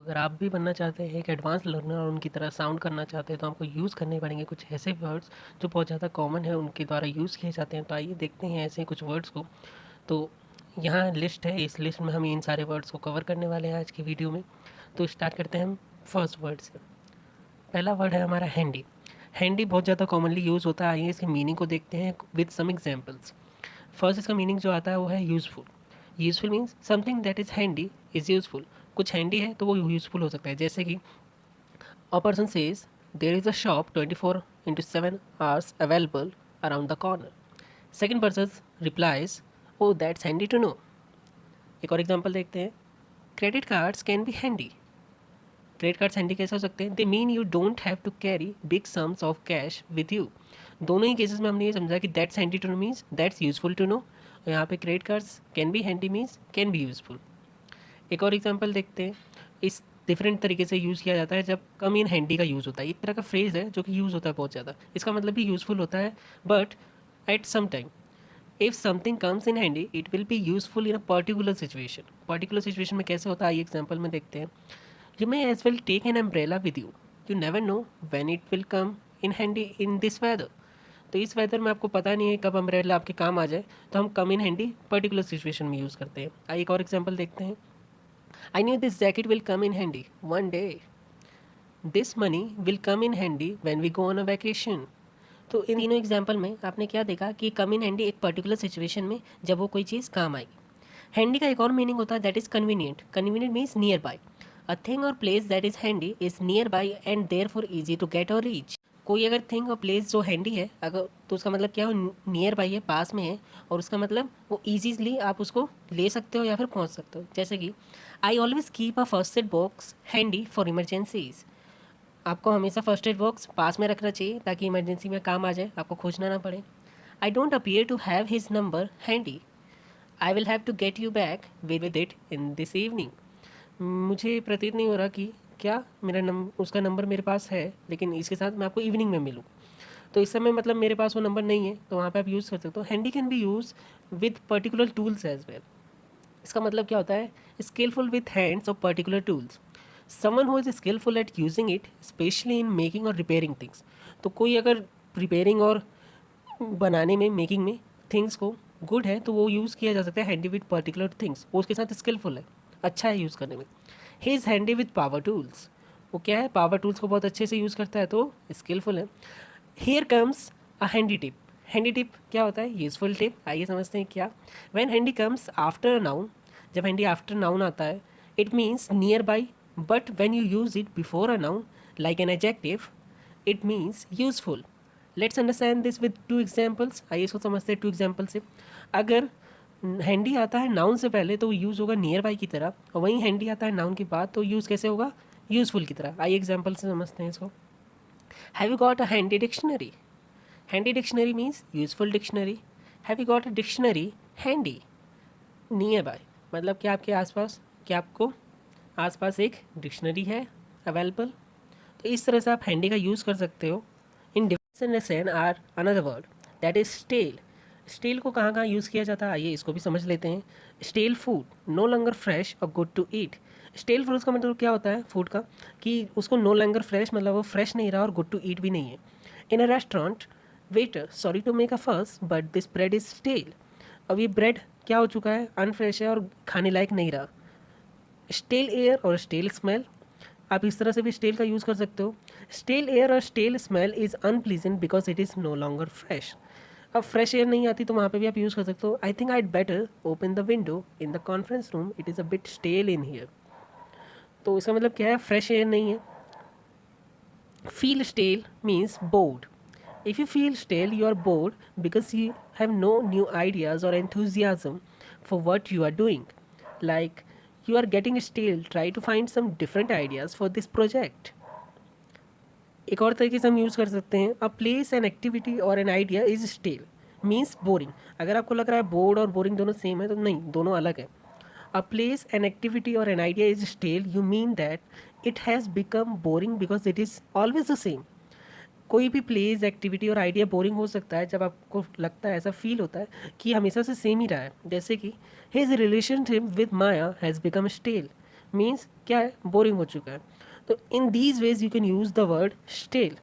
अगर आप भी बनना चाहते हैं एक एडवांस लर्नर और उनकी तरह साउंड करना चाहते हैं तो आपको यूज़ करने पड़ेंगे कुछ ऐसे वर्ड्स जो बहुत ज़्यादा कॉमन है उनके द्वारा यूज़ किए जाते हैं। तो आइए देखते हैं ऐसे कुछ वर्ड्स को। तो यहाँ लिस्ट है, इस लिस्ट में हम इन सारे वर्ड्स को कवर करने वाले हैं आज की वीडियो में। तो स्टार्ट करते हैं हम फर्स्ट वर्ड से। पहला वर्ड है हमारा हैंडी। हैंडी बहुत ज़्यादा कॉमनली यूज़ होता है। आइए इसके मीनिंग को देखते हैं विद सम एग्जाम्पल्स। फर्स्ट इसका मीनिंग जो आता है वो है useful. Useful means something that is handy is useful. कुछ हैंडी है तो वो यूज़फुल हो सकता है। जैसे कि a person says there is a shop 24 into 7 hours available around the corner. Second person replies, oh that's handy to know. एक और एग्जांपल देखते हैं। Credit cards can be handy. Credit cards handy कैसे हो सकते हैं? They mean you don't have to carry big sums of cash with you. दोनों ही केसेस में हमने ये समझा कि that's handy to know means that's useful to know, और यहाँ पे credit cards can be handy means can be useful. एक और एग्जांपल देखते हैं। इस डिफरेंट तरीके से यूज़ किया जाता है जब कम इन हैंडी का यूज़ होता है। एक तरह का फ्रेज़ है जो कि यूज़ होता है बहुत ज़्यादा। इसका मतलब भी यूज़फुल होता है, but at some time if something comes in handy it will be useful in a particular situation. Particular situation में कैसे होता है ये एग्जाम्पल में देखते हैं। You may as well take an umbrella with you, you never know when it will come in handy in this weather. तो इस वेदर में आपको पता नहीं है कब अम्ब्रेला आपके काम आ जाए, तो हम कम इन हैंडी पर्टिकुलर सिचुएशन में यूज़ करते हैं। आइए एक और एग्जाम्पल देखते हैं। I knew this jacket will come in handy one day. This money will come in handy when we go on a vacation. तो इन तीनों एग्जाम्पल में आपने क्या देखा कि कम इन हैंडी एक पर्टिकुलर सिचुएशन में जब वो कोई चीज़ काम आएगी। हैंडी का एक और मीनिंग होता है that is convenient. Convenient means near by. A thing और place that is handy is near by and there for easy to get और रीच। कोई अगर थिंग और प्लेस जो हैंडी है अगर, तो उसका मतलब क्या हो, नियर बाई है, पास में है, और उसका मतलब वो ईजीली आप उसको ले सकते हो या फिर पहुंच सकते हो। जैसे कि I always keep a first aid box handy for emergencies. आपको हमेशा फर्स्ट एड बॉक्स पास में रखना चाहिए ताकि इमरजेंसी में काम आ जाए, आपको खोजना ना पड़े। I don't appear to have his number handy, I will have to get you back with it in this evening. मुझे प्रतीत नहीं हो रहा कि क्या मेरा उसका नंबर मेरे पास है, लेकिन इसके साथ मैं आपको इवनिंग में मिलूँ। तो इस समय मतलब मेरे पास वो नंबर नहीं है, तो वहाँ पे आप यूज़ कर सकते हो। Handy can be use with particular tools as well. इसका मतलब क्या होता है? Skillful with hands of particular tools. Someone who is skillful at using it specially in making or repairing things. तो कोई अगर रिपेयरिंग और बनाने में, मेकिंग में थिंग्स को गुड है तो वो यूज़ किया जा सकता है हैंडी विद पर्टिकुलर थिंग्स। वो उसके साथ स्किलफुल है, अच्छा है यूज़ करने में। He is handy with power tools. वो क्या है? पावर टूल्स को बहुत अच्छे से यूज़ करता है तो स्किलफुल है। Here comes a handy tip. Handy tip क्या होता है? Useful tip. आइए समझते हैं क्या। When handy comes after a noun, जब हैंडी आफ्टर नाउन आता है, it means near by, but when you use it before a noun like an adjective it means useful. Let's understand this with two examples. आइए इसको समझते हैं to example से। अगर handy आता है नाउन से पहले तो यूज़ होगा नियर बाई की तरह, और वहीं हैंडी आता है नाउन के बाद तो यूज़ कैसे होगा? यूजफुल की तरह। आइए एग्जाम्पल से समझते हैं इसको। Have you got a handy dictionary? Handy dictionary means useful dictionary. Have you got a dictionary handy? Nearby मतलब कि आपके आसपास, क्या आपको आसपास एक डिक्शनरी है अवेलेबल? तो इस तरह से आप हैंडी का यूज़ कर सकते हो। In difference are another word that is stale. Stale को कहाँ कहाँ यूज़ किया जाता है आइए इसको भी समझ लेते हैं। Stale food, no longer fresh और good to eat. Stale food का मतलब क्या होता है फूड का? कि उसको नो लॉन्गर फ्रेश मतलब वो फ्रेश नहीं रहा और गुड टू ईट भी नहीं है। In a restaurant, waiter sorry to make a fuss but this bread is stale. अब ये ब्रेड क्या हो चुका है? अनफ्रेश है और खाने लायक नहीं रहा। स्टेल एयर और स्टेल स्मेल, आप इस तरह से भी स्टेल का यूज़ कर सकते हो। स्टेल एयर और stale smell is unpleasant because it is no longer fresh. अब फ्रेश एयर नहीं आती तो वहाँ पे भी आप यूज़ कर सकते हो। I think I better open the window in the conference room, it is a bit stale in here. तो इसका मतलब क्या है? फ्रेश एयर नहीं है। Feel stale means bored. If you feel stale, you are bored because you have no new ideas or enthusiasm for what you are doing. Like, you are getting stale, try to find some different ideas for this project. एक और तरीके से हम use कर सकते हैं, a place an activity or an idea is stale means boring. अगर आपको लग रहा है बोर्ड और बोरिंग दोनों सेम है तो नहीं, दोनों अलग है। A place an activity or an idea is stale, you mean that it has become boring because it is always the same. कोई भी प्लेस, एक्टिविटी और आइडिया बोरिंग हो सकता है जब आपको लगता है, ऐसा फील होता है कि हमेशा से सेम ही रहा है। जैसे कि his relationship with Maya has become stale, means क्या है, बोरिंग हो चुका है। तो in these ways you can use the word stele.